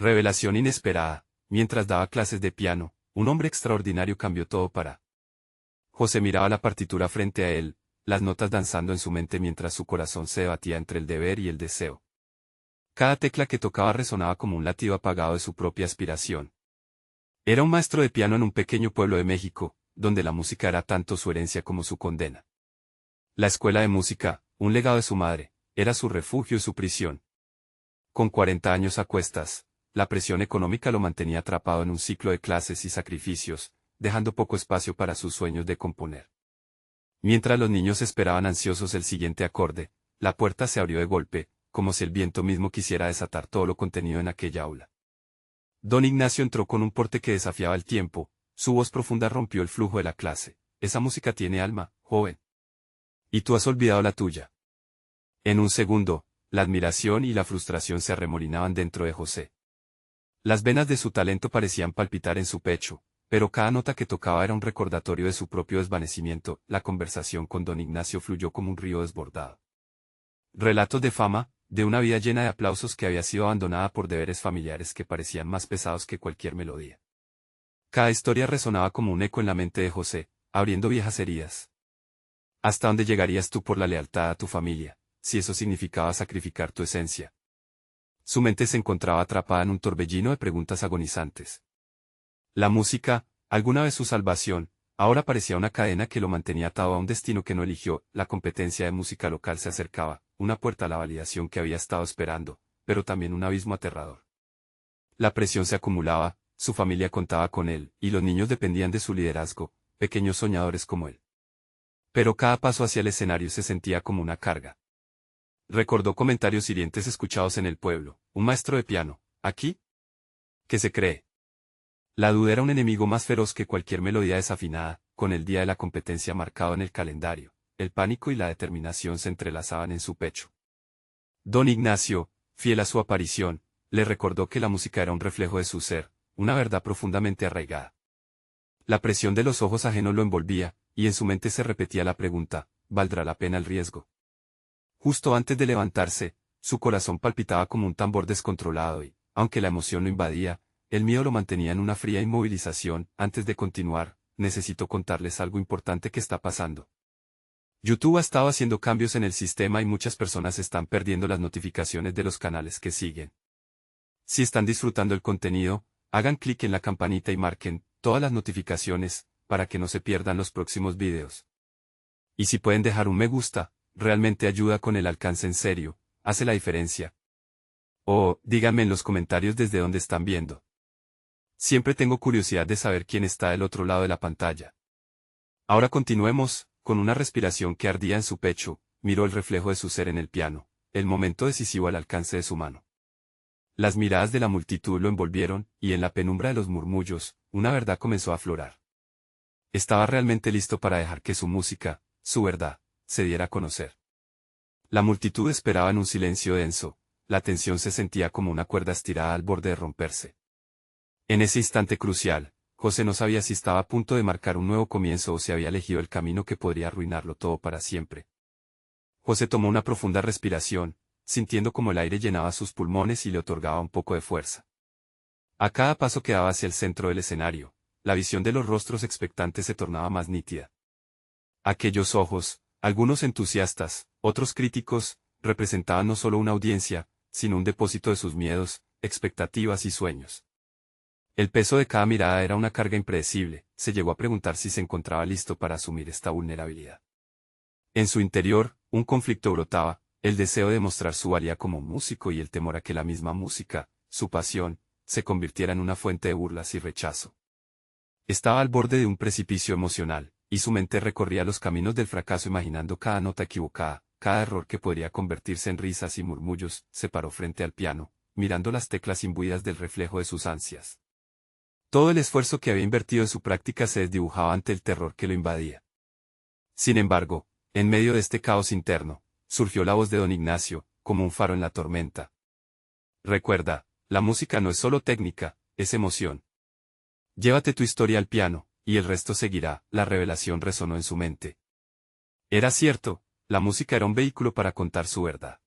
Revelación inesperada. Mientras daba clases de piano, un hombre extraordinario cambió todo para. José miraba la partitura frente a él, las notas danzando en su mente mientras su corazón se debatía entre el deber y el deseo. Cada tecla que tocaba resonaba como un latido apagado de su propia aspiración. Era un maestro de piano en un pequeño pueblo de México, donde la música era tanto su herencia como su condena. La escuela de música, un legado de su madre, era su refugio y su prisión. Con 40 años a cuestas, la presión económica lo mantenía atrapado en un ciclo de clases y sacrificios, dejando poco espacio para sus sueños de componer. Mientras los niños esperaban ansiosos el siguiente acorde, la puerta se abrió de golpe, como si el viento mismo quisiera desatar todo lo contenido en aquella aula. Don Ignacio entró con un porte que desafiaba el tiempo, su voz profunda rompió el flujo de la clase. Esa música tiene alma, joven. Y tú has olvidado la tuya. En un segundo, la admiración y la frustración se arremolinaban dentro de José. Las venas de su talento parecían palpitar en su pecho, pero cada nota que tocaba era un recordatorio de su propio desvanecimiento. La conversación con don Ignacio fluyó como un río desbordado. Relatos de fama, de una vida llena de aplausos que había sido abandonada por deberes familiares que parecían más pesados que cualquier melodía. Cada historia resonaba como un eco en la mente de José, abriendo viejas heridas. ¿Hasta dónde llegarías tú por la lealtad a tu familia, si eso significaba sacrificar tu esencia? Su mente se encontraba atrapada en un torbellino de preguntas agonizantes. La música, alguna vez su salvación, ahora parecía una cadena que lo mantenía atado a un destino que no eligió. La competencia de música local se acercaba, una puerta a la validación que había estado esperando, pero también un abismo aterrador. La presión se acumulaba, su familia contaba con él, y los niños dependían de su liderazgo, pequeños soñadores como él. Pero cada paso hacia el escenario se sentía como una carga. Recordó comentarios hirientes escuchados en el pueblo. Un maestro de piano, ¿aquí? ¿Qué se cree? La duda era un enemigo más feroz que cualquier melodía desafinada. Con el día de la competencia marcado en el calendario, el pánico y la determinación se entrelazaban en su pecho. Don Ignacio, fiel a su aparición, le recordó que la música era un reflejo de su ser, una verdad profundamente arraigada. La presión de los ojos ajenos lo envolvía, y en su mente se repetía la pregunta, ¿valdrá la pena el riesgo? Justo antes de levantarse, su corazón palpitaba como un tambor descontrolado y, aunque la emoción lo invadía, el miedo lo mantenía en una fría inmovilización. Antes de continuar, necesito contarles algo importante que está pasando. YouTube ha estado haciendo cambios en el sistema y muchas personas están perdiendo las notificaciones de los canales que siguen. Si están disfrutando el contenido, hagan clic en la campanita y marquen todas las notificaciones, para que no se pierdan los próximos videos. Y si pueden dejar un me gusta, realmente ayuda con el alcance en serio, hace la diferencia. O, díganme en los comentarios desde dónde están viendo. Siempre tengo curiosidad de saber quién está del otro lado de la pantalla. Ahora continuemos. Con una respiración que ardía en su pecho, miró el reflejo de su ser en el piano, el momento decisivo al alcance de su mano. Las miradas de la multitud lo envolvieron, y en la penumbra de los murmullos, una verdad comenzó a aflorar. Estaba realmente listo para dejar que su música, su verdad, se diera a conocer. La multitud esperaba en un silencio denso, la tensión se sentía como una cuerda estirada al borde de romperse. En ese instante crucial, José no sabía si estaba a punto de marcar un nuevo comienzo o si había elegido el camino que podría arruinarlo todo para siempre. José tomó una profunda respiración, sintiendo como el aire llenaba sus pulmones y le otorgaba un poco de fuerza. A cada paso que daba hacia el centro del escenario, la visión de los rostros expectantes se tornaba más nítida. Aquellos ojos, algunos entusiastas, otros críticos, representaban no solo una audiencia, sino un depósito de sus miedos, expectativas y sueños. El peso de cada mirada era una carga impredecible. Se llegó a preguntar si se encontraba listo para asumir esta vulnerabilidad. En su interior, un conflicto brotaba, el deseo de mostrar su valía como músico y el temor a que la misma música, su pasión, se convirtiera en una fuente de burlas y rechazo. Estaba al borde de un precipicio emocional, y su mente recorría los caminos del fracaso imaginando cada nota equivocada, cada error que podría convertirse en risas y murmullos. Se paró frente al piano, mirando las teclas imbuidas del reflejo de sus ansias. Todo el esfuerzo que había invertido en su práctica se desdibujaba ante el terror que lo invadía. Sin embargo, en medio de este caos interno, surgió la voz de don Ignacio, como un faro en la tormenta. Recuerda, la música no es solo técnica, es emoción. Llévate tu historia al piano, y el resto seguirá. La revelación resonó en su mente. Era cierto, la música era un vehículo para contar su verdad.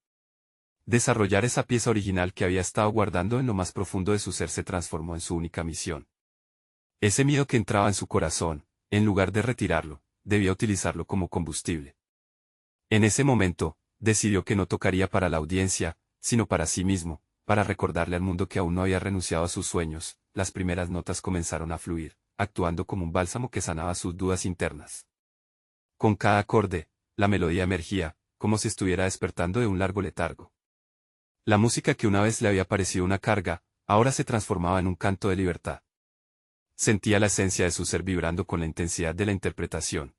Desarrollar esa pieza original que había estado guardando en lo más profundo de su ser se transformó en su única misión. Ese miedo que entraba en su corazón, en lugar de retirarlo, debía utilizarlo como combustible. En ese momento, decidió que no tocaría para la audiencia, sino para sí mismo, para recordarle al mundo que aún no había renunciado a sus sueños. Las primeras notas comenzaron a fluir, actuando como un bálsamo que sanaba sus dudas internas. Con cada acorde, la melodía emergía, como si estuviera despertando de un largo letargo. La música que una vez le había parecido una carga, ahora se transformaba en un canto de libertad. Sentía la esencia de su ser vibrando con la intensidad de la interpretación.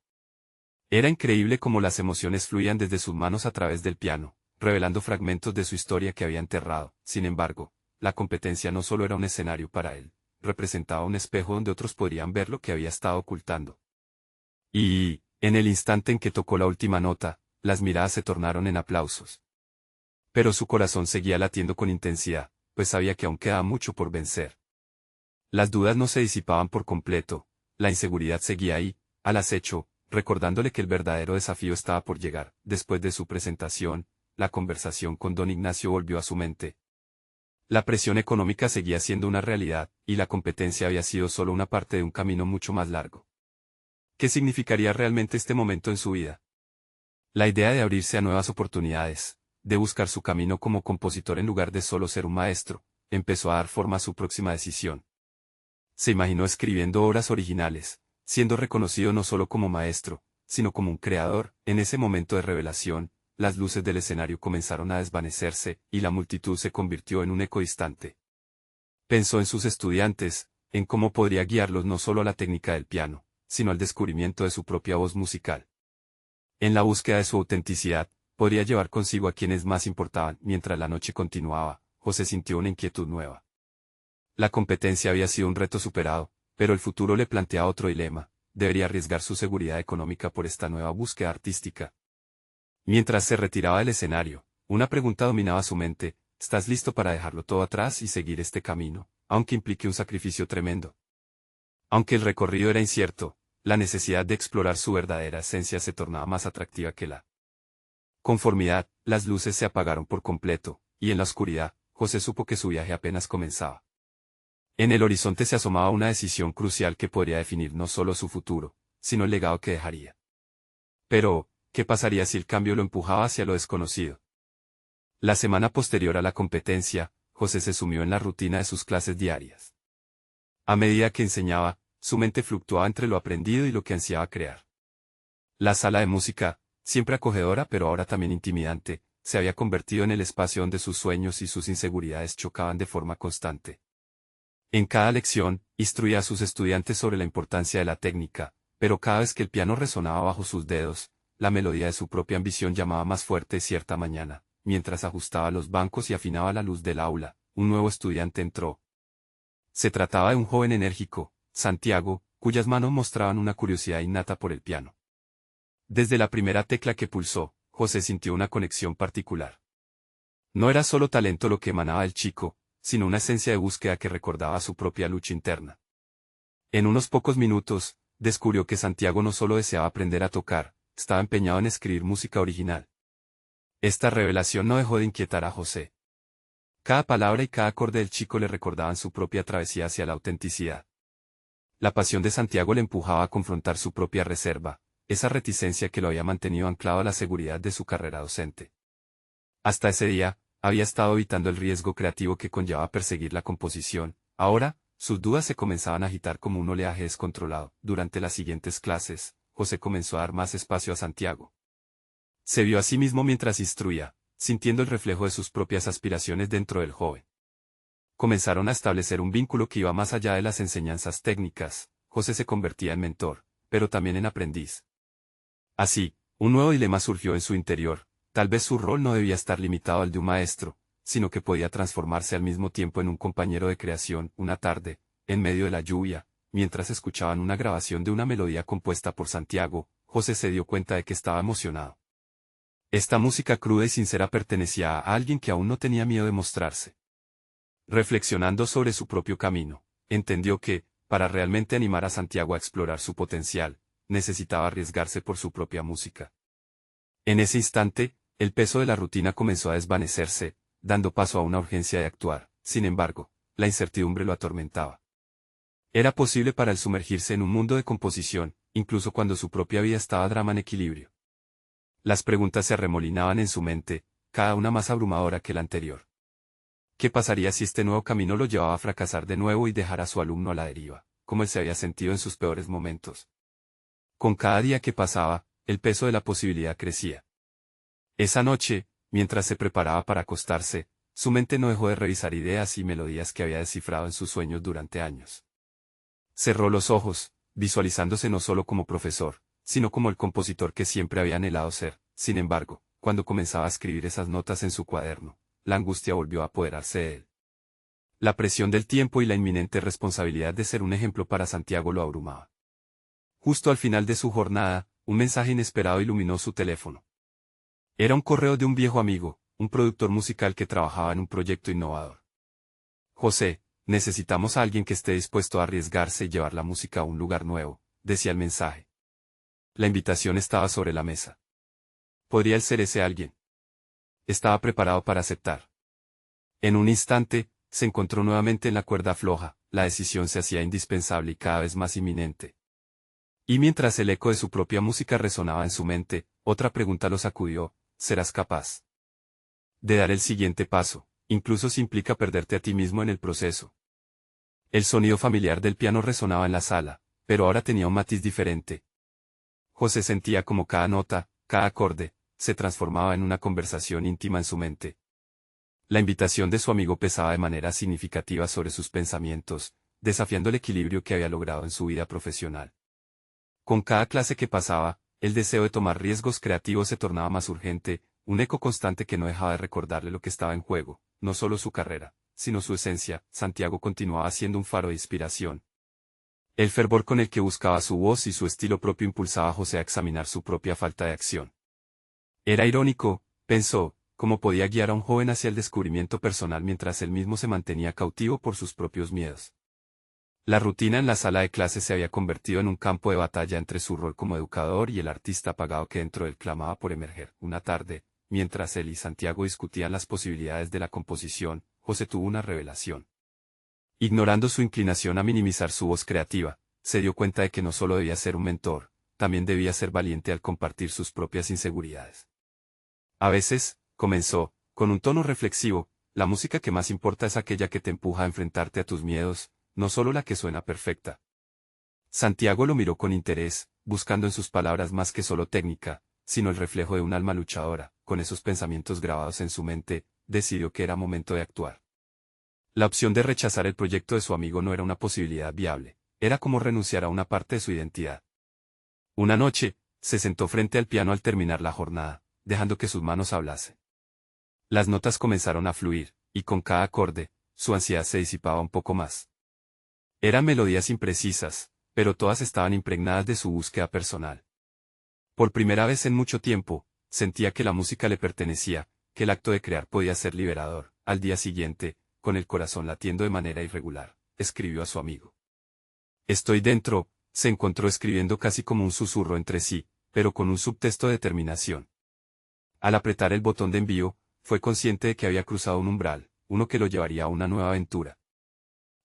Era increíble cómo las emociones fluían desde sus manos a través del piano, revelando fragmentos de su historia que había enterrado. Sin embargo, la competencia no solo era un escenario para él, representaba un espejo donde otros podrían ver lo que había estado ocultando. Y, en el instante en que tocó la última nota, las miradas se tornaron en aplausos. Pero su corazón seguía latiendo con intensidad, pues sabía que aún quedaba mucho por vencer. Las dudas no se disipaban por completo, la inseguridad seguía ahí, al acecho, recordándole que el verdadero desafío estaba por llegar. Después de su presentación, la conversación con don Ignacio volvió a su mente. La presión económica seguía siendo una realidad, y la competencia había sido solo una parte de un camino mucho más largo. ¿Qué significaría realmente este momento en su vida? La idea de abrirse a nuevas oportunidades, de buscar su camino como compositor en lugar de solo ser un maestro, empezó a dar forma a su próxima decisión. Se imaginó escribiendo obras originales, siendo reconocido no solo como maestro, sino como un creador. En ese momento de revelación, las luces del escenario comenzaron a desvanecerse, y la multitud se convirtió en un eco distante. Pensó en sus estudiantes, en cómo podría guiarlos no solo a la técnica del piano, sino al descubrimiento de su propia voz musical. En la búsqueda de su autenticidad, podría llevar consigo a quienes más importaban. Mientras la noche continuaba, José sintió una inquietud nueva. La competencia había sido un reto superado, pero el futuro le planteaba otro dilema: debería arriesgar su seguridad económica por esta nueva búsqueda artística. Mientras se retiraba del escenario, una pregunta dominaba su mente: ¿estás listo para dejarlo todo atrás y seguir este camino, aunque implique un sacrificio tremendo? Aunque el recorrido era incierto, la necesidad de explorar su verdadera esencia se tornaba más atractiva que la conformidad. Las luces se apagaron por completo, y en la oscuridad, José supo que su viaje apenas comenzaba. En el horizonte se asomaba una decisión crucial que podría definir no solo su futuro, sino el legado que dejaría. Pero, ¿qué pasaría si el cambio lo empujaba hacia lo desconocido? La semana posterior a la competencia, José se sumió en la rutina de sus clases diarias. A medida que enseñaba, su mente fluctuaba entre lo aprendido y lo que ansiaba crear. La sala de música, siempre acogedora pero ahora también intimidante, se había convertido en el espacio donde sus sueños y sus inseguridades chocaban de forma constante. En cada lección, instruía a sus estudiantes sobre la importancia de la técnica, pero cada vez que el piano resonaba bajo sus dedos, la melodía de su propia ambición llamaba más fuerte. Cierta mañana, mientras ajustaba los bancos y afinaba la luz del aula, un nuevo estudiante entró. Se trataba de un joven enérgico, Santiago, cuyas manos mostraban una curiosidad innata por el piano. Desde la primera tecla que pulsó, José sintió una conexión particular. No era solo talento lo que emanaba del chico, sino una esencia de búsqueda que recordaba su propia lucha interna. En unos pocos minutos, descubrió que Santiago no solo deseaba aprender a tocar, estaba empeñado en escribir música original. Esta revelación no dejó de inquietar a José. Cada palabra y cada acorde del chico le recordaban su propia travesía hacia la autenticidad. La pasión de Santiago le empujaba a confrontar su propia reserva, esa reticencia que lo había mantenido anclado a la seguridad de su carrera docente. Hasta ese día, había estado evitando el riesgo creativo que conllevaba perseguir la composición. Ahora, sus dudas se comenzaban a agitar como un oleaje descontrolado. Durante las siguientes clases, José comenzó a dar más espacio a Santiago. Se vio a sí mismo mientras instruía, sintiendo el reflejo de sus propias aspiraciones dentro del joven. Comenzaron a establecer un vínculo que iba más allá de las enseñanzas técnicas. José se convertía en mentor, pero también en aprendiz. Así, un nuevo dilema surgió en su interior. Tal vez su rol no debía estar limitado al de un maestro, sino que podía transformarse al mismo tiempo en un compañero de creación. Una tarde, en medio de la lluvia, mientras escuchaban una grabación de una melodía compuesta por Santiago, José se dio cuenta de que estaba emocionado. Esta música cruda y sincera pertenecía a alguien que aún no tenía miedo de mostrarse. Reflexionando sobre su propio camino, entendió que, para realmente animar a Santiago a explorar su potencial, necesitaba arriesgarse por su propia música. En ese instante, El peso de la rutina comenzó a desvanecerse, dando paso a una urgencia de actuar. Sin embargo, la incertidumbre lo atormentaba. Era posible para él sumergirse en un mundo de composición, incluso cuando su propia vida estaba drama en equilibrio. Las preguntas se arremolinaban en su mente, cada una más abrumadora que la anterior. ¿Qué pasaría si este nuevo camino lo llevaba a fracasar de nuevo y dejar a su alumno a la deriva, como él se había sentido en sus peores momentos? Con cada día que pasaba, el peso de la posibilidad crecía. Esa noche, mientras se preparaba para acostarse, su mente no dejó de revisar ideas y melodías que había descifrado en sus sueños durante años. Cerró los ojos, visualizándose no solo como profesor, sino como el compositor que siempre había anhelado ser. Sin embargo, cuando comenzaba a escribir esas notas en su cuaderno, la angustia volvió a apoderarse de él. La presión del tiempo y la inminente responsabilidad de ser un ejemplo para Santiago lo abrumaba. Justo al final de su jornada, un mensaje inesperado iluminó su teléfono. Era un correo de un viejo amigo, un productor musical que trabajaba en un proyecto innovador. José, necesitamos a alguien que esté dispuesto a arriesgarse y llevar la música a un lugar nuevo, decía el mensaje. La invitación estaba sobre la mesa. ¿Podría él ser ese alguien? Estaba preparado para aceptar. En un instante, se encontró nuevamente en la cuerda floja, la decisión se hacía indispensable y cada vez más inminente. Y mientras el eco de su propia música resonaba en su mente, otra pregunta lo sacudió: ¿serás capaz de dar el siguiente paso, incluso si implica perderte a ti mismo en el proceso? El sonido familiar del piano resonaba en la sala, pero ahora tenía un matiz diferente. José sentía como cada nota, cada acorde, se transformaba en una conversación íntima en su mente. La invitación de su amigo pesaba de manera significativa sobre sus pensamientos, desafiando el equilibrio que había logrado en su vida profesional. Con cada clase que pasaba, el deseo de tomar riesgos creativos se tornaba más urgente, un eco constante que no dejaba de recordarle lo que estaba en juego, no solo su carrera, sino su esencia. Santiago continuaba siendo un faro de inspiración. El fervor con el que buscaba su voz y su estilo propio impulsaba a José a examinar su propia falta de acción. Era irónico, pensó, cómo podía guiar a un joven hacia el descubrimiento personal mientras él mismo se mantenía cautivo por sus propios miedos. La rutina en la sala de clases se había convertido en un campo de batalla entre su rol como educador y el artista apagado que dentro de él clamaba por emerger. Una tarde, mientras él y Santiago discutían las posibilidades de la composición, José tuvo una revelación. Ignorando su inclinación a minimizar su voz creativa, se dio cuenta de que no solo debía ser un mentor, también debía ser valiente al compartir sus propias inseguridades. A veces, comenzó, con un tono reflexivo, la música que más importa es aquella que te empuja a enfrentarte a tus miedos, no solo la que suena perfecta. Santiago lo miró con interés, buscando en sus palabras más que solo técnica, sino el reflejo de un alma luchadora. Con esos pensamientos grabados en su mente, decidió que era momento de actuar. La opción de rechazar el proyecto de su amigo no era una posibilidad viable, era como renunciar a una parte de su identidad. Una noche, se sentó frente al piano al terminar la jornada, dejando que sus manos hablasen. Las notas comenzaron a fluir, y con cada acorde, su ansiedad se disipaba un poco más. Eran melodías imprecisas, pero todas estaban impregnadas de su búsqueda personal. Por primera vez en mucho tiempo, sentía que la música le pertenecía, que el acto de crear podía ser liberador. Al día siguiente, con el corazón latiendo de manera irregular, escribió a su amigo. Estoy dentro. Se encontró escribiendo casi como un susurro entre sí, pero con un subtexto de determinación. Al apretar el botón de envío, fue consciente de que había cruzado un umbral, uno que lo llevaría a una nueva aventura.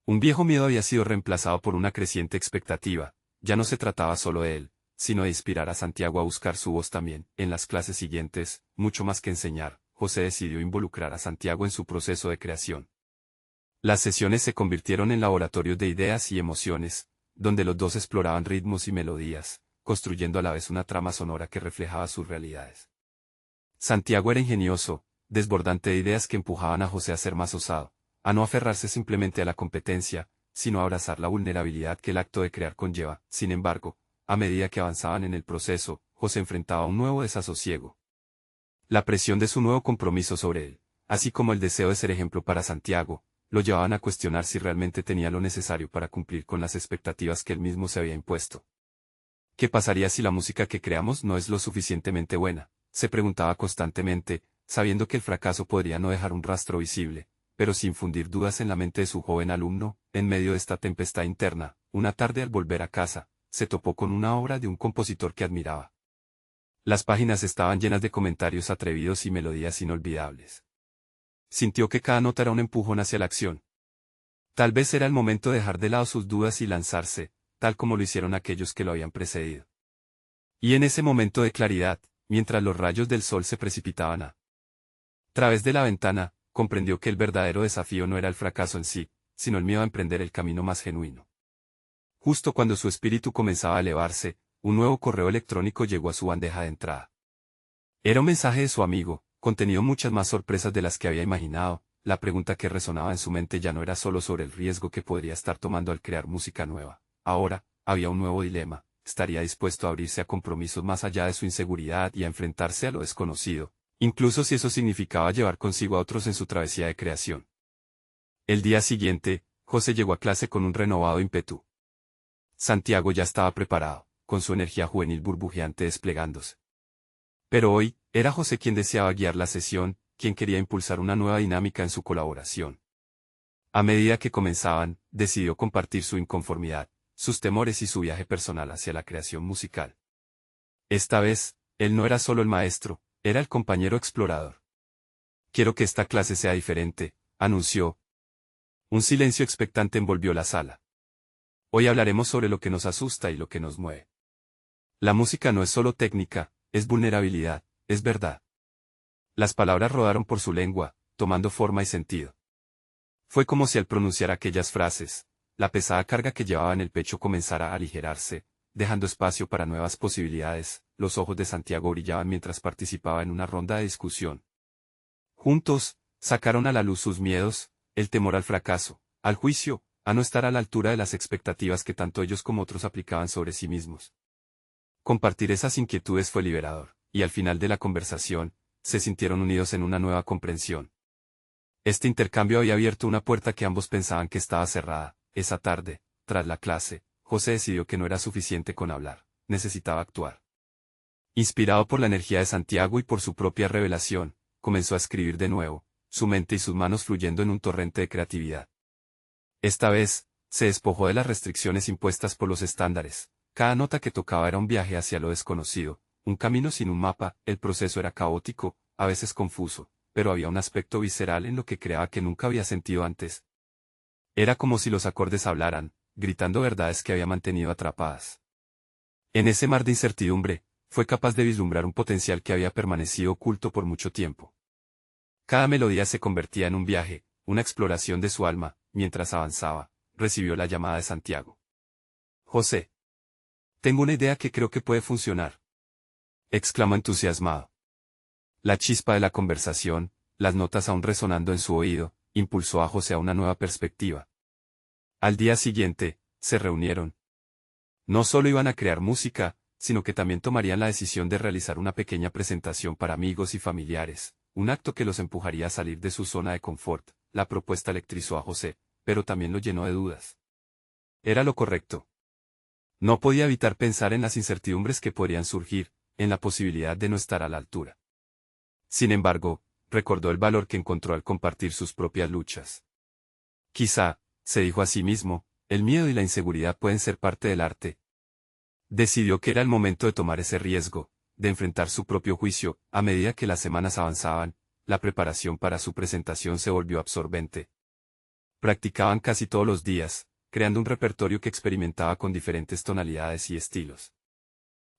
Un viejo miedo había sido reemplazado por una creciente expectativa. Ya no se trataba solo de él, sino de inspirar a Santiago a buscar su voz también. En las clases siguientes, mucho más que enseñar, José decidió involucrar a Santiago en su proceso de creación. Las sesiones se convirtieron en laboratorios de ideas y emociones, donde los dos exploraban ritmos y melodías, construyendo a la vez una trama sonora que reflejaba sus realidades. Santiago era ingenioso, desbordante de ideas que empujaban a José a ser más osado, a no aferrarse simplemente a la competencia, sino a abrazar la vulnerabilidad que el acto de crear conlleva. Sin embargo, a medida que avanzaban en el proceso, José enfrentaba un nuevo desasosiego. La presión de su nuevo compromiso sobre él, así como el deseo de ser ejemplo para Santiago, lo llevaban a cuestionar si realmente tenía lo necesario para cumplir con las expectativas que él mismo se había impuesto. ¿Qué pasaría si la música que creamos no es lo suficientemente buena? Se preguntaba constantemente, sabiendo que el fracaso podría no dejar un rastro visible, pero sin infundir dudas en la mente de su joven alumno. En medio de esta tempestad interna, una tarde al volver a casa, se topó con una obra de un compositor que admiraba. Las páginas estaban llenas de comentarios atrevidos y melodías inolvidables. Sintió que cada nota era un empujón hacia la acción. Tal vez era el momento de dejar de lado sus dudas y lanzarse, tal como lo hicieron aquellos que lo habían precedido. Y en ese momento de claridad, mientras los rayos del sol se precipitaban a través de la ventana, comprendió que el verdadero desafío no era el fracaso en sí, sino el miedo a emprender el camino más genuino. Justo cuando su espíritu comenzaba a elevarse, un nuevo correo electrónico llegó a su bandeja de entrada. Era un mensaje de su amigo, contenido muchas más sorpresas de las que había imaginado. La pregunta que resonaba en su mente ya no era solo sobre el riesgo que podría estar tomando al crear música nueva. Ahora, había un nuevo dilema. ¿Estaría dispuesto a abrirse a compromisos más allá de su inseguridad y a enfrentarse a lo desconocido, incluso si eso significaba llevar consigo a otros en su travesía de creación? El día siguiente, José llegó a clase con un renovado ímpetu. Santiago ya estaba preparado, con su energía juvenil burbujeante desplegándose. Pero hoy, era José quien deseaba guiar la sesión, quien quería impulsar una nueva dinámica en su colaboración. A medida que comenzaban, decidió compartir su inconformidad, sus temores y su viaje personal hacia la creación musical. Esta vez, él no era solo el maestro, era el compañero explorador. Quiero que esta clase sea diferente, anunció. Un silencio expectante envolvió la sala. Hoy hablaremos sobre lo que nos asusta y lo que nos mueve. La música no es solo técnica, es vulnerabilidad, es verdad. Las palabras rodaron por su lengua, tomando forma y sentido. Fue como si al pronunciar aquellas frases, la pesada carga que llevaba en el pecho comenzara a aligerarse, dejando espacio para nuevas posibilidades. Los ojos de Santiago brillaban mientras participaba en una ronda de discusión. Juntos, sacaron a la luz sus miedos, el temor al fracaso, al juicio, a no estar a la altura de las expectativas que tanto ellos como otros aplicaban sobre sí mismos. Compartir esas inquietudes fue liberador, y al final de la conversación, se sintieron unidos en una nueva comprensión. Este intercambio había abierto una puerta que ambos pensaban que estaba cerrada. Esa tarde, tras la clase, José decidió que no era suficiente con hablar, necesitaba actuar. Inspirado por la energía de Santiago y por su propia revelación, comenzó a escribir de nuevo, su mente y sus manos fluyendo en un torrente de creatividad. Esta vez, se despojó de las restricciones impuestas por los estándares. Cada nota que tocaba era un viaje hacia lo desconocido, un camino sin un mapa. El proceso era caótico, a veces confuso, pero había un aspecto visceral en lo que creaba que nunca había sentido antes. Era como si los acordes hablaran, gritando verdades que había mantenido atrapadas. En ese mar de incertidumbre, fue capaz de vislumbrar un potencial que había permanecido oculto por mucho tiempo. Cada melodía se convertía en un viaje, una exploración de su alma. Mientras avanzaba, recibió la llamada de Santiago. José. Tengo una idea que creo que puede funcionar. Exclamó entusiasmado. La chispa de la conversación, las notas aún resonando en su oído, impulsó a José a una nueva perspectiva. Al día siguiente, se reunieron. No solo iban a crear música, sino que también tomarían la decisión de realizar una pequeña presentación para amigos y familiares, un acto que los empujaría a salir de su zona de confort. La propuesta electrizó a José, pero también lo llenó de dudas. Era lo correcto. No podía evitar pensar en las incertidumbres que podrían surgir, en la posibilidad de no estar a la altura. Sin embargo, recordó el valor que encontró al compartir sus propias luchas. Quizá, se dijo a sí mismo, el miedo y la inseguridad pueden ser parte del arte. Decidió que era el momento de tomar ese riesgo, de enfrentar su propio juicio. A medida que las semanas avanzaban, la preparación para su presentación se volvió absorbente. Practicaban casi todos los días, creando un repertorio que experimentaba con diferentes tonalidades y estilos.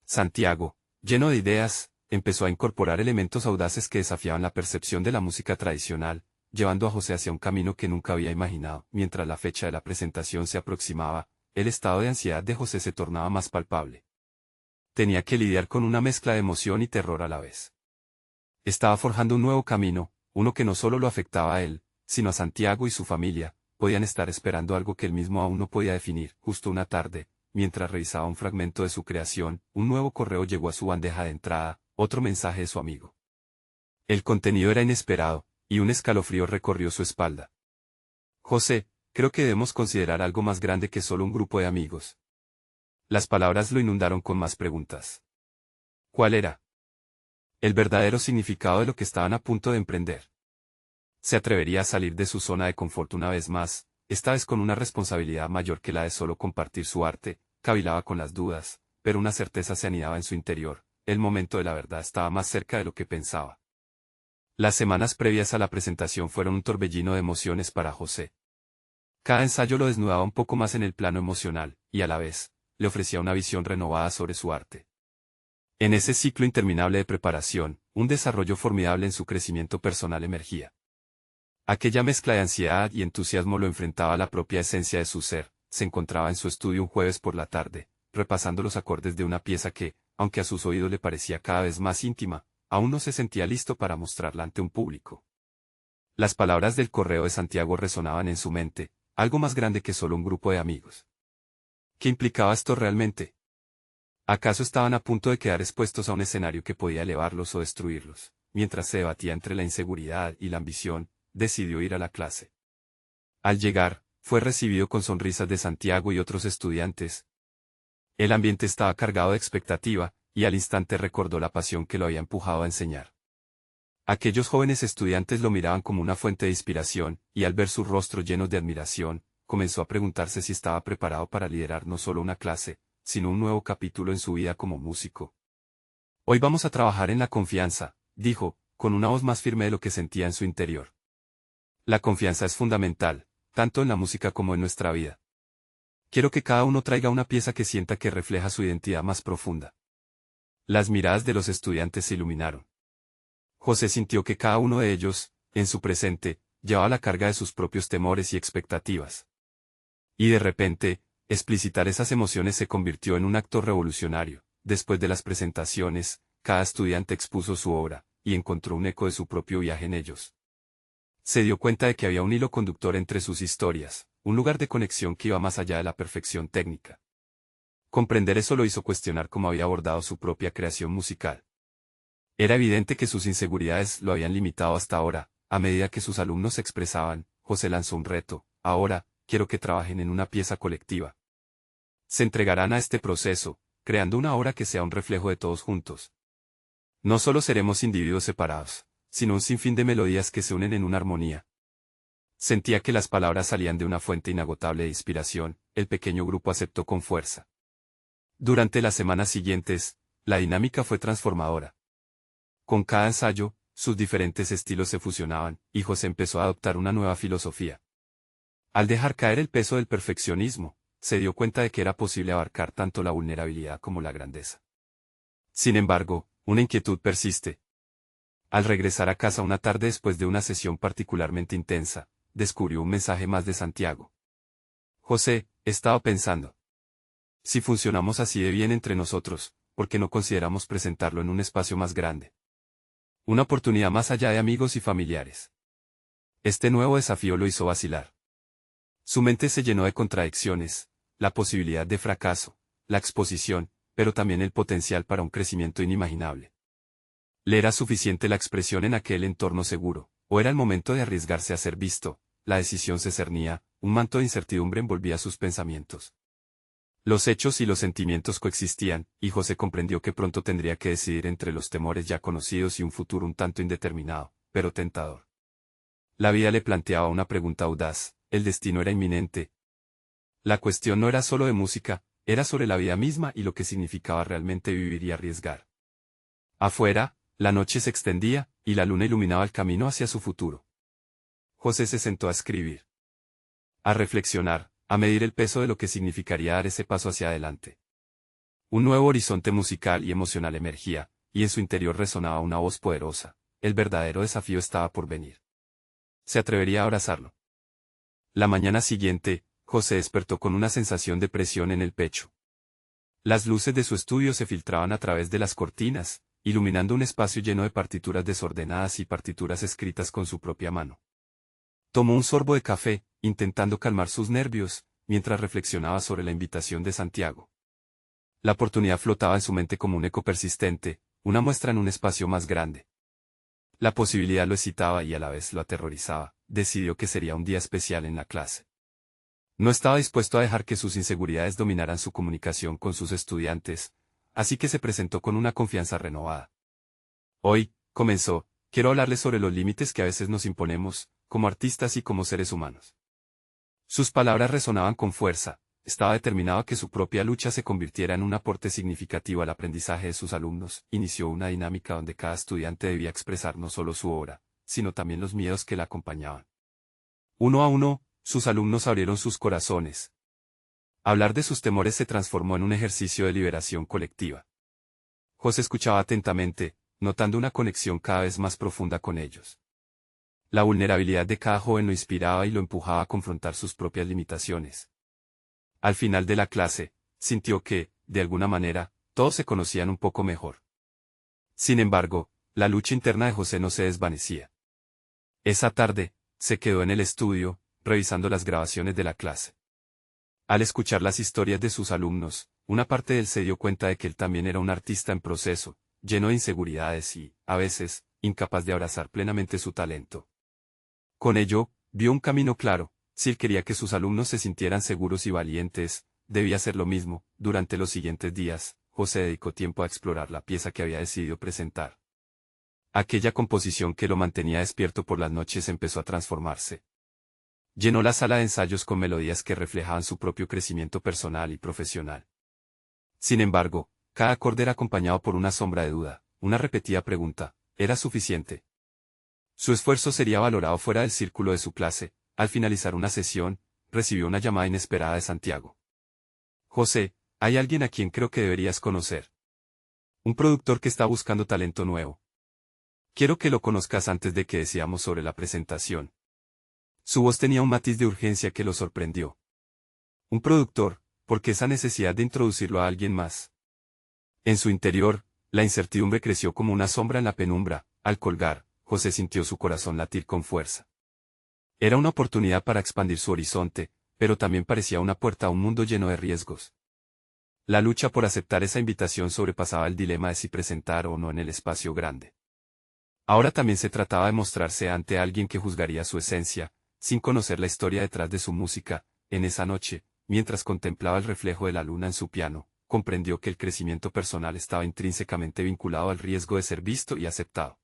Santiago, lleno de ideas, empezó a incorporar elementos audaces que desafiaban la percepción de la música tradicional, llevando a José hacia un camino que nunca había imaginado. Mientras la fecha de la presentación se aproximaba, el estado de ansiedad de José se tornaba más palpable. Tenía que lidiar con una mezcla de emoción y terror a la vez. Estaba forjando un nuevo camino, uno que no solo lo afectaba a él, sino a Santiago y su familia. Podían estar esperando algo que él mismo aún no podía definir. Justo una tarde, mientras revisaba un fragmento de su creación, un nuevo correo llegó a su bandeja de entrada, otro mensaje de su amigo. El contenido era inesperado, y un escalofrío recorrió su espalda. José, creo que debemos considerar algo más grande que solo un grupo de amigos. Las palabras lo inundaron con más preguntas. ¿Cuál era el verdadero significado de lo que estaban a punto de emprender? ¿Se atrevería a salir de su zona de confort una vez más, esta vez con una responsabilidad mayor que la de solo compartir su arte? Cavilaba con las dudas, pero una certeza se anidaba en su interior. el momento de la verdad estaba más cerca de lo que pensaba. Las semanas previas a la presentación fueron un torbellino de emociones para José. Cada ensayo lo desnudaba un poco más en el plano emocional, y a la vez, le ofrecía una visión renovada sobre su arte. En ese ciclo interminable de preparación, un desarrollo formidable en su crecimiento personal emergía. Aquella mezcla de ansiedad y entusiasmo lo enfrentaba a la propia esencia de su ser. Se encontraba en su estudio un jueves por la tarde, repasando los acordes de una pieza que, aunque a sus oídos le parecía cada vez más íntima, aún no se sentía listo para mostrarla ante un público. Las palabras del correo de Santiago resonaban en su mente, algo más grande que solo un grupo de amigos. ¿Qué implicaba esto realmente? ¿Acaso estaban a punto de quedar expuestos a un escenario que podía elevarlos o destruirlos? Mientras se debatía entre la inseguridad y la ambición, decidió ir a la clase. Al llegar, fue recibido con sonrisas de Santiago y otros estudiantes. El ambiente estaba cargado de expectativa, y al instante recordó la pasión que lo había empujado a enseñar. Aquellos jóvenes estudiantes lo miraban como una fuente de inspiración, y al ver sus rostros llenos de admiración, comenzó a preguntarse si estaba preparado para liderar no solo una clase, sino un nuevo capítulo en su vida como músico. Hoy vamos a trabajar en la confianza, dijo, con una voz más firme de lo que sentía en su interior. La confianza es fundamental, tanto en la música como en nuestra vida. Quiero que cada uno traiga una pieza que sienta que refleja su identidad más profunda. Las miradas de los estudiantes se iluminaron. José sintió que cada uno de ellos, en su presente, llevaba la carga de sus propios temores y expectativas. Y de repente, explicitar esas emociones se convirtió en un acto revolucionario. Después de las presentaciones, cada estudiante expuso su obra, y encontró un eco de su propio viaje en ellos. Se dio cuenta de que había un hilo conductor entre sus historias, un lugar de conexión que iba más allá de la perfección técnica. Comprender eso lo hizo cuestionar cómo había abordado su propia creación musical. Era evidente que sus inseguridades lo habían limitado hasta ahora. A medida que sus alumnos se expresaban, José lanzó un reto: ahora, quiero que trabajen en una pieza colectiva. Se entregarán a este proceso, creando una obra que sea un reflejo de todos juntos. No solo seremos individuos separados, sino un sinfín de melodías que se unen en una armonía. Sentía que las palabras salían de una fuente inagotable de inspiración. El pequeño grupo aceptó con fuerza. Durante las semanas siguientes, la dinámica fue transformadora. Con cada ensayo, sus diferentes estilos se fusionaban, y José empezó a adoptar una nueva filosofía. Al dejar caer el peso del perfeccionismo, se dio cuenta de que era posible abarcar tanto la vulnerabilidad como la grandeza. Sin embargo, una inquietud persiste. Al regresar a casa una tarde después de una sesión particularmente intensa, descubrió un mensaje más de Santiago. José, he estado pensando. Si funcionamos así de bien entre nosotros, ¿por qué no consideramos presentarlo en un espacio más grande? Una oportunidad más allá de amigos y familiares. Este nuevo desafío lo hizo vacilar. Su mente se llenó de contradicciones, la posibilidad de fracaso, la exposición, pero también el potencial para un crecimiento inimaginable. ¿Le era suficiente la expresión en aquel entorno seguro, o era el momento de arriesgarse a ser visto? La decisión se cernía, un manto de incertidumbre envolvía sus pensamientos. Los hechos y los sentimientos coexistían, y José comprendió que pronto tendría que decidir entre los temores ya conocidos y un futuro un tanto indeterminado, pero tentador. La vida le planteaba una pregunta audaz: el destino era inminente. La cuestión no era solo de música, era sobre la vida misma y lo que significaba realmente vivir y arriesgar. Afuera, la noche se extendía, y la luna iluminaba el camino hacia su futuro. José se sentó a escribir. A reflexionar, a medir el peso de lo que significaría dar ese paso hacia adelante. Un nuevo horizonte musical y emocional emergía, y en su interior resonaba una voz poderosa: el verdadero desafío estaba por venir. ¿Se atrevería a abrazarlo? La mañana siguiente, José despertó con una sensación de presión en el pecho. Las luces de su estudio se filtraban a través de las cortinas, iluminando un espacio lleno de partituras desordenadas y partituras escritas con su propia mano. Tomó un sorbo de café, intentando calmar sus nervios, mientras reflexionaba sobre la invitación de Santiago. La oportunidad flotaba en su mente como un eco persistente, una muestra en un espacio más grande. La posibilidad lo excitaba y a la vez lo aterrorizaba. Decidió que sería un día especial en la clase. No estaba dispuesto a dejar que sus inseguridades dominaran su comunicación con sus estudiantes, así que se presentó con una confianza renovada. Hoy, comenzó, quiero hablarles sobre los límites que a veces nos imponemos, como artistas y como seres humanos. Sus palabras resonaban con fuerza, estaba determinado a que su propia lucha se convirtiera en un aporte significativo al aprendizaje de sus alumnos. Inició una dinámica donde cada estudiante debía expresar no solo su obra, sino también los miedos que la acompañaban. Uno a uno, sus alumnos abrieron sus corazones. Hablar de sus temores se transformó en un ejercicio de liberación colectiva. José escuchaba atentamente, notando una conexión cada vez más profunda con ellos. La vulnerabilidad de cada joven lo inspiraba y lo empujaba a confrontar sus propias limitaciones. Al final de la clase, sintió que, de alguna manera, todos se conocían un poco mejor. Sin embargo, la lucha interna de José no se desvanecía. Esa tarde, se quedó en el estudio, revisando las grabaciones de la clase. Al escuchar las historias de sus alumnos, una parte de él se dio cuenta de que él también era un artista en proceso, lleno de inseguridades y, a veces, incapaz de abrazar plenamente su talento. Con ello, vio un camino claro. Si él quería que sus alumnos se sintieran seguros y valientes, debía hacer lo mismo. Durante los siguientes días, José dedicó tiempo a explorar la pieza que había decidido presentar. Aquella composición que lo mantenía despierto por las noches empezó a transformarse. Llenó la sala de ensayos con melodías que reflejaban su propio crecimiento personal y profesional. Sin embargo, cada acorde era acompañado por una sombra de duda, una repetida pregunta: ¿era suficiente? Su esfuerzo sería valorado fuera del círculo de su clase. Al finalizar una sesión, recibió una llamada inesperada de Santiago. José, hay alguien a quien creo que deberías conocer. Un productor que está buscando talento nuevo. Quiero que lo conozcas antes de que decidamos sobre la presentación. Su voz tenía un matiz de urgencia que lo sorprendió. Un productor, ¿por qué esa necesidad de introducirlo a alguien más? En su interior, la incertidumbre creció como una sombra en la penumbra. Al colgar, José sintió su corazón latir con fuerza. Era una oportunidad para expandir su horizonte, pero también parecía una puerta a un mundo lleno de riesgos. La lucha por aceptar esa invitación sobrepasaba el dilema de si presentar o no en el espacio grande. Ahora también se trataba de mostrarse ante alguien que juzgaría su esencia, sin conocer la historia detrás de su música. En esa noche, mientras contemplaba el reflejo de la luna en su piano, comprendió que el crecimiento personal estaba intrínsecamente vinculado al riesgo de ser visto y aceptado.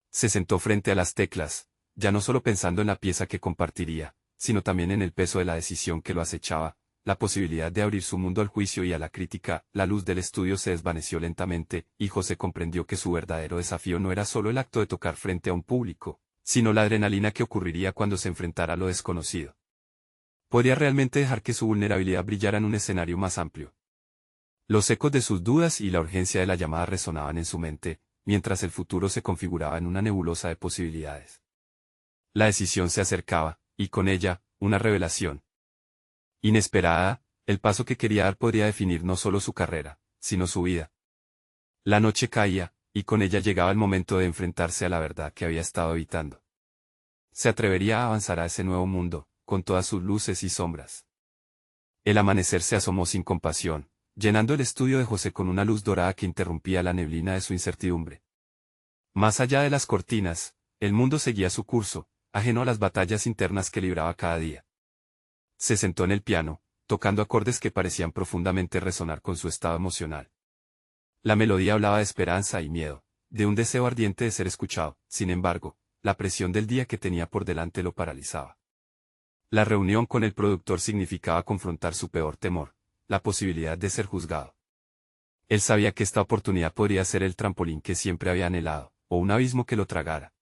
Se sentó frente a las teclas, ya no solo pensando en la pieza que compartiría, sino también en el peso de la decisión que lo acechaba, la posibilidad de abrir su mundo al juicio y a la crítica. La luz del estudio se desvaneció lentamente, y José comprendió que su verdadero desafío no era solo el acto de tocar frente a un público, sino la adrenalina que ocurriría cuando se enfrentara a lo desconocido. ¿Podría realmente dejar que su vulnerabilidad brillara en un escenario más amplio? Los ecos de sus dudas y la urgencia de la llamada resonaban en su mente, mientras el futuro se configuraba en una nebulosa de posibilidades. La decisión se acercaba, y con ella, una revelación. Inesperada, el paso que quería dar podría definir no solo su carrera, sino su vida. La noche caía, y con ella llegaba el momento de enfrentarse a la verdad que había estado evitando. Se atrevería a avanzar a ese nuevo mundo, con todas sus luces y sombras. El amanecer se asomó sin compasión, llenando el estudio de José con una luz dorada que interrumpía la neblina de su incertidumbre. Más allá de las cortinas, el mundo seguía su curso, ajeno a las batallas internas que libraba cada día. Se sentó en el piano, tocando acordes que parecían profundamente resonar con su estado emocional. La melodía hablaba de esperanza y miedo, de un deseo ardiente de ser escuchado. Sin embargo, la presión del día que tenía por delante lo paralizaba. La reunión con el productor significaba confrontar su peor temor, la posibilidad de ser juzgado. Él sabía que esta oportunidad podría ser el trampolín que siempre había anhelado, o un abismo que lo tragara.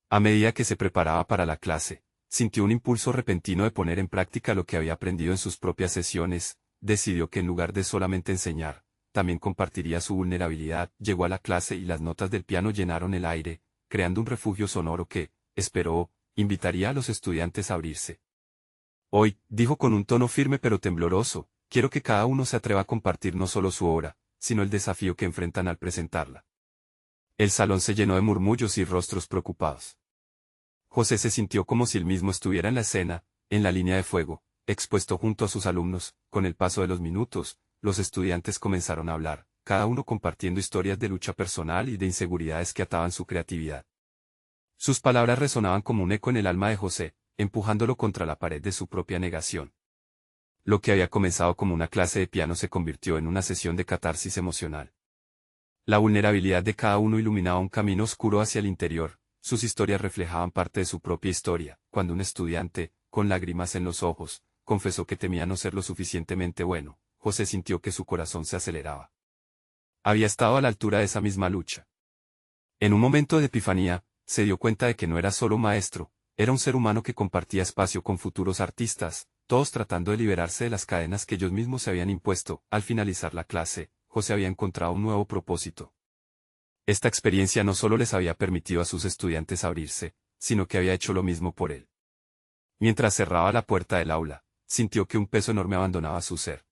A medida que se preparaba para la clase, sintió un impulso repentino de poner en práctica lo que había aprendido en sus propias sesiones. Decidió que en lugar de solamente enseñar, también compartiría su vulnerabilidad. Llegó a la clase y las notas del piano llenaron el aire, creando un refugio sonoro que, esperó, invitaría a los estudiantes a abrirse. Hoy, dijo con un tono firme pero tembloroso, quiero que cada uno se atreva a compartir no solo su obra, sino el desafío que enfrentan al presentarla. El salón se llenó de murmullos y rostros preocupados. José se sintió como si él mismo estuviera en la escena, en la línea de fuego, expuesto junto a sus alumnos. Con el paso de los minutos, los estudiantes comenzaron a hablar, cada uno compartiendo historias de lucha personal y de inseguridades que ataban su creatividad. Sus palabras resonaban como un eco en el alma de José, empujándolo contra la pared de su propia negación. Lo que había comenzado como una clase de piano se convirtió en una sesión de catarsis emocional. La vulnerabilidad de cada uno iluminaba un camino oscuro hacia el interior. Sus historias reflejaban parte de su propia historia. Cuando un estudiante, con lágrimas en los ojos, confesó que temía no ser lo suficientemente bueno. José sintió que su corazón se aceleraba. Había estado a la altura de esa misma lucha. En un momento de epifanía, se dio cuenta de que no era solo un maestro, era un ser humano que compartía espacio con futuros artistas, todos tratando de liberarse de las cadenas que ellos mismos se habían impuesto. Al finalizar la clase, José había encontrado un nuevo propósito. Esta experiencia no solo les había permitido a sus estudiantes abrirse, sino que había hecho lo mismo por él. Mientras cerraba la puerta del aula, sintió que un peso enorme abandonaba su ser.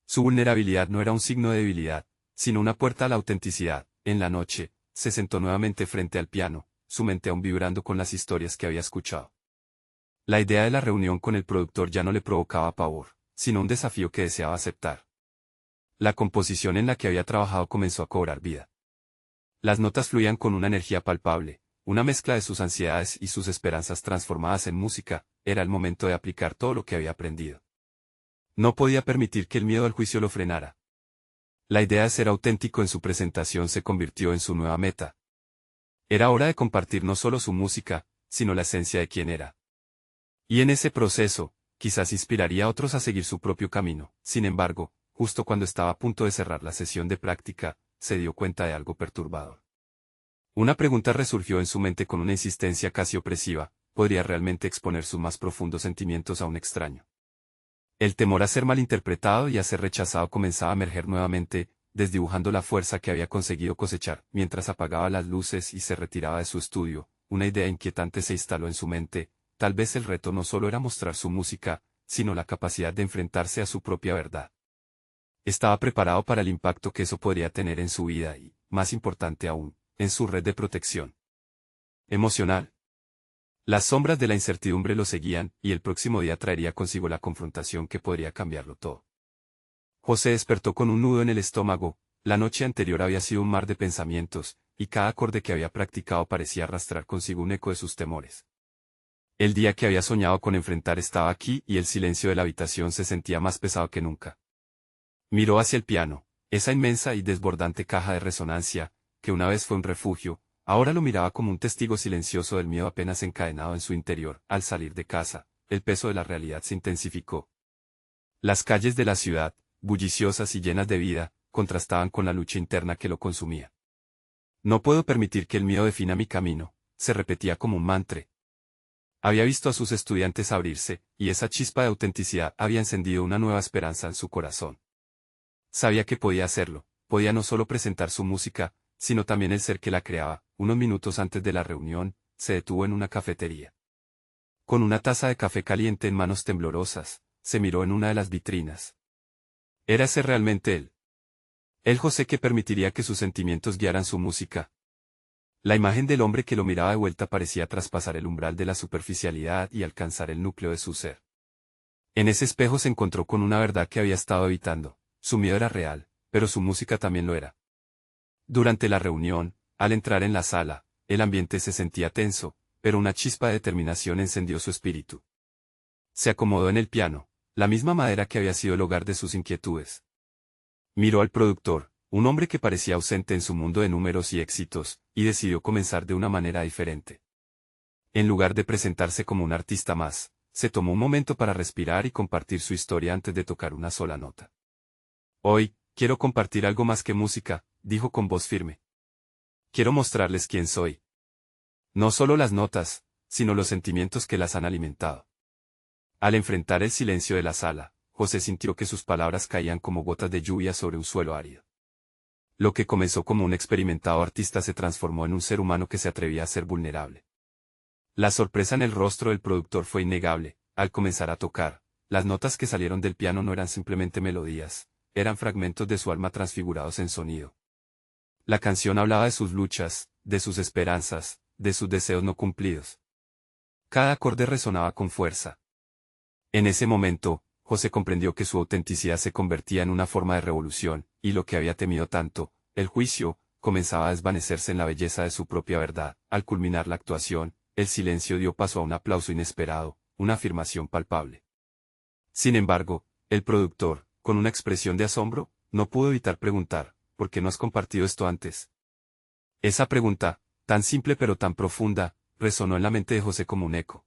Su vulnerabilidad no era un signo de debilidad, sino una puerta a la autenticidad. En la noche, se sentó nuevamente frente al piano, su mente aún vibrando con las historias que había escuchado. La idea de la reunión con el productor ya no le provocaba pavor, sino un desafío que deseaba aceptar. La composición en la que había trabajado comenzó a cobrar vida. Las notas fluían con una energía palpable, una mezcla de sus ansiedades y sus esperanzas transformadas en música. Era el momento de aplicar todo lo que había aprendido. No podía permitir que el miedo al juicio lo frenara. La idea de ser auténtico en su presentación se convirtió en su nueva meta. Era hora de compartir no solo su música, sino la esencia de quién era. Y en ese proceso, quizás inspiraría a otros a seguir su propio camino. Sin embargo, justo cuando estaba a punto de cerrar la sesión de práctica, se dio cuenta de algo perturbador. Una pregunta resurgió en su mente con una insistencia casi opresiva: ¿podría realmente exponer sus más profundos sentimientos a un extraño? El temor a ser malinterpretado y a ser rechazado comenzaba a emerger nuevamente, desdibujando la fuerza que había conseguido cosechar. Mientras apagaba las luces y se retiraba de su estudio, una idea inquietante se instaló en su mente: tal vez el reto no solo era mostrar su música, sino la capacidad de enfrentarse a su propia verdad. Estaba preparado para el impacto que eso podría tener en su vida y, más importante aún, en su red de protección emocional. Las sombras de la incertidumbre lo seguían, y el próximo día traería consigo la confrontación que podría cambiarlo todo. José despertó con un nudo en el estómago. La noche anterior había sido un mar de pensamientos, y cada acorde que había practicado parecía arrastrar consigo un eco de sus temores. El día que había soñado con enfrentar estaba aquí, y el silencio de la habitación se sentía más pesado que nunca. Miró hacia el piano, esa inmensa y desbordante caja de resonancia, que una vez fue un refugio, ahora lo miraba como un testigo silencioso del miedo apenas encadenado en su interior. Al salir de casa, el peso de la realidad se intensificó. Las calles de la ciudad, bulliciosas y llenas de vida, contrastaban con la lucha interna que lo consumía. No puedo permitir que el miedo defina mi camino, se repetía como un mantra. Había visto a sus estudiantes abrirse, y esa chispa de autenticidad había encendido una nueva esperanza en su corazón. Sabía que podía hacerlo, podía no solo presentar su música, sino también el ser que la creaba. Unos minutos antes de la reunión, se detuvo en una cafetería. Con una taza de café caliente en manos temblorosas, se miró en una de las vitrinas. ¿Era ese realmente él? El José que permitiría que sus sentimientos guiaran su música. La imagen del hombre que lo miraba de vuelta parecía traspasar el umbral de la superficialidad y alcanzar el núcleo de su ser. En ese espejo se encontró con una verdad que había estado evitando: su miedo era real, pero su música también lo era. Durante la reunión, al entrar en la sala, el ambiente se sentía tenso, pero una chispa de determinación encendió su espíritu. Se acomodó en el piano, la misma madera que había sido el hogar de sus inquietudes. Miró al productor, un hombre que parecía ausente en su mundo de números y éxitos, y decidió comenzar de una manera diferente. En lugar de presentarse como un artista más, se tomó un momento para respirar y compartir su historia antes de tocar una sola nota. Hoy, quiero compartir algo más que música, dijo con voz firme. Quiero mostrarles quién soy. No solo las notas, sino los sentimientos que las han alimentado. Al enfrentar el silencio de la sala, José sintió que sus palabras caían como gotas de lluvia sobre un suelo árido. Lo que comenzó como un experimentado artista se transformó en un ser humano que se atrevía a ser vulnerable. La sorpresa en el rostro del productor fue innegable. Al comenzar a tocar, las notas que salieron del piano no eran simplemente melodías, eran fragmentos de su alma transfigurados en sonido. La canción hablaba de sus luchas, de sus esperanzas, de sus deseos no cumplidos. Cada acorde resonaba con fuerza. En ese momento, José comprendió que su autenticidad se convertía en una forma de revolución, y lo que había temido tanto, el juicio, comenzaba a desvanecerse en la belleza de su propia verdad. Al culminar la actuación, el silencio dio paso a un aplauso inesperado, una afirmación palpable. Sin embargo, el productor, con una expresión de asombro, no pudo evitar preguntar: ¿por qué no has compartido esto antes? Esa pregunta, tan simple pero tan profunda, resonó en la mente de José como un eco.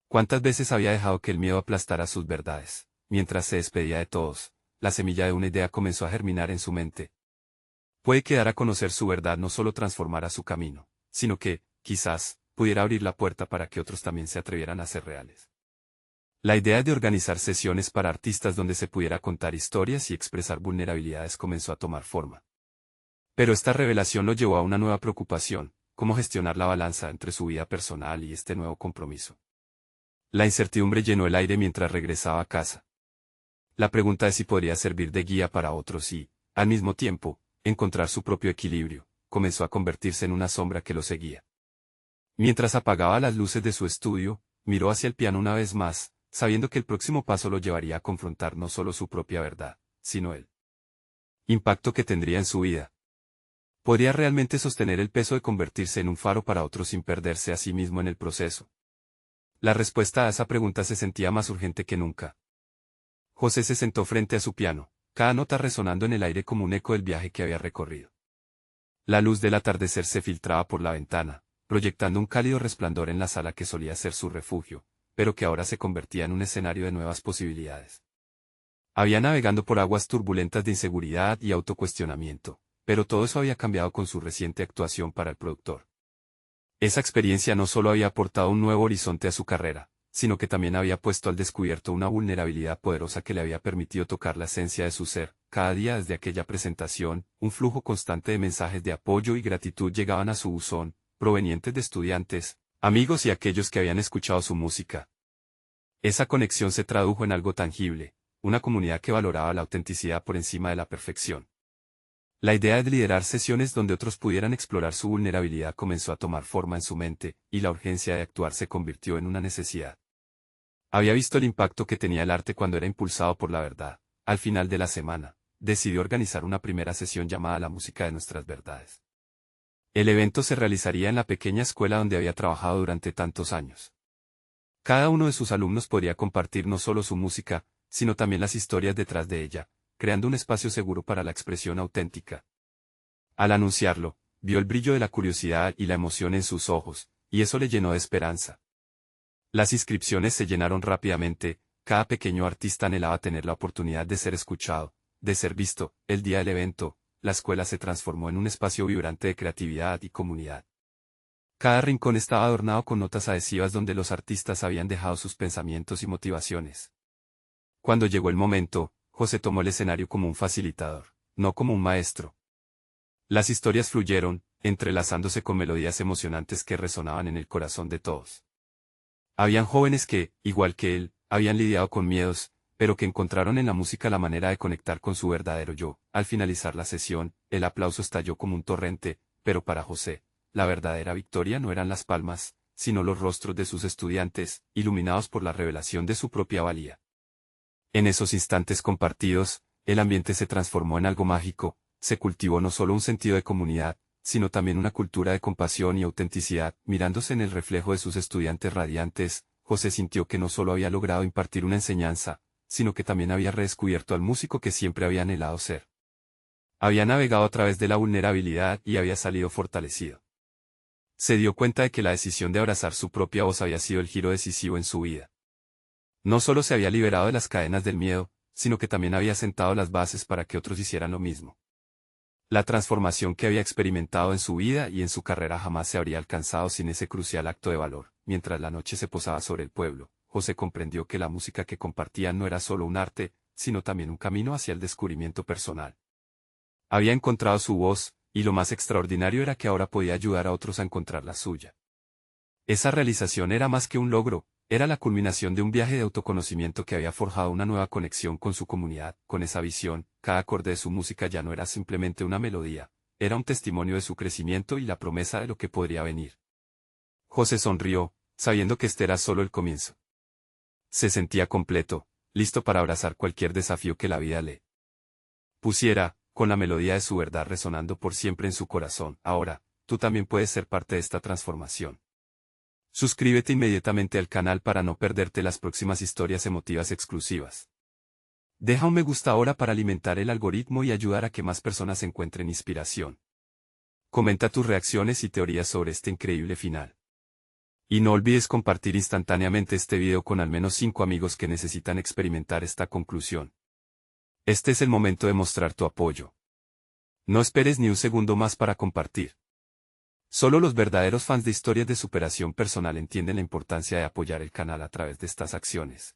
¿Cuántas veces había dejado que el miedo aplastara sus verdades? Mientras se despedía de todos, la semilla de una idea comenzó a germinar en su mente. Puede que dar a conocer su verdad no solo transformara su camino, sino que, quizás, pudiera abrir la puerta para que otros también se atrevieran a ser reales. La idea de organizar sesiones para artistas donde se pudiera contar historias y expresar vulnerabilidades comenzó a tomar forma. Pero esta revelación lo llevó a una nueva preocupación: cómo gestionar la balanza entre su vida personal y este nuevo compromiso. La incertidumbre llenó el aire mientras regresaba a casa. La pregunta es si podría servir de guía para otros y, al mismo tiempo, encontrar su propio equilibrio, comenzó a convertirse en una sombra que lo seguía. Mientras apagaba las luces de su estudio, miró hacia el piano una vez más, sabiendo que el próximo paso lo llevaría a confrontar no solo su propia verdad, sino el impacto que tendría en su vida. ¿Podría realmente sostener el peso de convertirse en un faro para otros sin perderse a sí mismo en el proceso? La respuesta a esa pregunta se sentía más urgente que nunca. José se sentó frente a su piano, cada nota resonando en el aire como un eco del viaje que había recorrido. La luz del atardecer se filtraba por la ventana, proyectando un cálido resplandor en la sala que solía ser su refugio, pero que ahora se convertía en un escenario de nuevas posibilidades. Había navegando por aguas turbulentas de inseguridad y autocuestionamiento, pero todo eso había cambiado con su reciente actuación para el productor. Esa experiencia no solo había aportado un nuevo horizonte a su carrera, sino que también había puesto al descubierto una vulnerabilidad poderosa que le había permitido tocar la esencia de su ser. Cada día desde aquella presentación, un flujo constante de mensajes de apoyo y gratitud llegaban a su buzón, provenientes de estudiantes, amigos y aquellos que habían escuchado su música. Esa conexión se tradujo en algo tangible, una comunidad que valoraba la autenticidad por encima de la perfección. La idea de liderar sesiones donde otros pudieran explorar su vulnerabilidad comenzó a tomar forma en su mente, y la urgencia de actuar se convirtió en una necesidad. Había visto el impacto que tenía el arte cuando era impulsado por la verdad. Al final de la semana, decidió organizar una primera sesión llamada La música de nuestras verdades. El evento se realizaría en la pequeña escuela donde había trabajado durante tantos años. Cada uno de sus alumnos podría compartir no solo su música, sino también las historias detrás de ella, creando un espacio seguro para la expresión auténtica. Al anunciarlo, vio el brillo de la curiosidad y la emoción en sus ojos, y eso le llenó de esperanza. Las inscripciones se llenaron rápidamente, cada pequeño artista anhelaba tener la oportunidad de ser escuchado, de ser visto. El día del evento, la escuela se transformó en un espacio vibrante de creatividad y comunidad. Cada rincón estaba adornado con notas adhesivas donde los artistas habían dejado sus pensamientos y motivaciones. Cuando llegó el momento, José tomó el escenario como un facilitador, no como un maestro. Las historias fluyeron, entrelazándose con melodías emocionantes que resonaban en el corazón de todos. Habían jóvenes que, igual que él, habían lidiado con miedos, pero que encontraron en la música la manera de conectar con su verdadero yo. Al finalizar la sesión, el aplauso estalló como un torrente, pero para José, la verdadera victoria no eran las palmas, sino los rostros de sus estudiantes, iluminados por la revelación de su propia valía. En esos instantes compartidos, el ambiente se transformó en algo mágico, se cultivó no solo un sentido de comunidad, sino también una cultura de compasión y autenticidad. Mirándose en el reflejo de sus estudiantes radiantes, José sintió que no solo había logrado impartir una enseñanza, sino que también había redescubierto al músico que siempre había anhelado ser. Había navegado a través de la vulnerabilidad y había salido fortalecido. Se dio cuenta de que la decisión de abrazar su propia voz había sido el giro decisivo en su vida. No solo se había liberado de las cadenas del miedo, sino que también había sentado las bases para que otros hicieran lo mismo. La transformación que había experimentado en su vida y en su carrera jamás se habría alcanzado sin ese crucial acto de valor. Mientras la noche se posaba sobre el pueblo, José comprendió que la música que compartían no era solo un arte, sino también un camino hacia el descubrimiento personal. Había encontrado su voz, y lo más extraordinario era que ahora podía ayudar a otros a encontrar la suya. Esa realización era más que un logro, era la culminación de un viaje de autoconocimiento que había forjado una nueva conexión con su comunidad. Con esa visión, cada acorde de su música ya no era simplemente una melodía, era un testimonio de su crecimiento y la promesa de lo que podría venir. José sonrió, sabiendo que este era solo el comienzo. Se sentía completo, listo para abrazar cualquier desafío que la vida le pusiera, con la melodía de su verdad resonando por siempre en su corazón. Ahora, tú también puedes ser parte de esta transformación. Suscríbete inmediatamente al canal para no perderte las próximas historias emotivas exclusivas. Deja un me gusta ahora para alimentar el algoritmo y ayudar a que más personas encuentren inspiración. Comenta tus reacciones y teorías sobre este increíble final. Y no olvides compartir instantáneamente este video con al menos 5 amigos que necesitan experimentar esta conclusión. Este es el momento de mostrar tu apoyo. No esperes ni un segundo más para compartir. Solo los verdaderos fans de historias de superación personal entienden la importancia de apoyar el canal a través de estas acciones.